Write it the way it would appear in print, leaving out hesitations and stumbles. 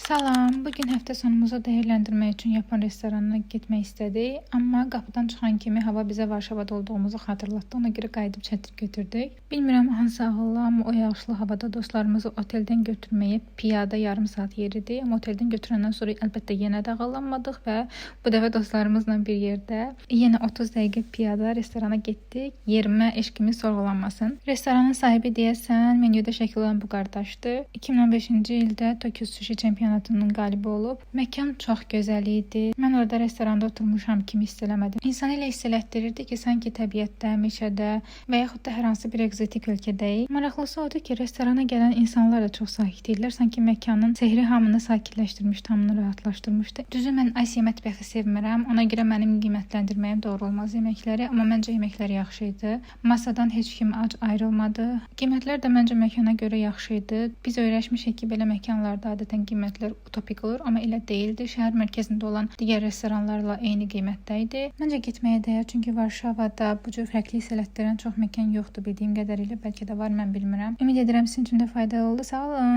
Salam, bugün həftə sonumuzu dəyərləndirmək üçün Yapan restoranına getmək istədik. Amma qapıdan çıxan kimi hava bizə Varşavada olduğumuzu xatırlatdı. Ona görə qayıdıb çətir götürdük. Bilmirəm hansı ağıllı, amma o yağışlı havada dostlarımızı oteldən götürməyə piyada yarım saat yeridir. Amma oteldən götürəndən sonra əlbəttə yenə də ağıllanmadıq və bu dəfə dostlarımızla bir yerdə yenə 30 dəqiqə piyada restorana getdik. Yerimə eşqimiz sorğulanmasın. Restoranın sahibi deyəsən menyuda şəkil olan bu qardaşdır. 2015-ci ildə Tokyo Sushi çempionatının qalibi olub. Məkan çox gözəl idi. Mən orada restoranda oturmuşam kimi hiss eləmədim. İnsan elə hiss elətdirirdi ki, sanki təbiətdə, meşədə və yaxud da hər hansı bir egzotik ölkədəyik. Maraqlısı odur ki, restorana gələn insanlar da çox sakit idilər. Sanki məkanın sehri hamını sakitləşdirmişdi, hamını rahatlaşdırmışdı. Düzü mən Asiya mətbəxi sevmirəm. Ona görə mənim qiymətləndirməyim doğru olmaz yeməkləri, amma məncə yeməklər yaxşı idi. Masadan heç kim ac ayrılmadı. Qiymətlər də məncə məkana görə yaxşı idi. Biz öyrəşmişik ki, belə məkanlarda adətən qiymətlər utopik olur, amma elə deyildi. Şəhər mərkəzində olan digər restoranlarla eyni qiymətdə idi. Məncə getməyə dəyər, çünki Varşavada bu cür fərqli hiss elətdirən çox məkan yoxdur bildiyim qədərilə. Bəlkə də var, mən bilmirəm. Ümid edirəm sizin üçün də faydalı oldu. Sağ olun.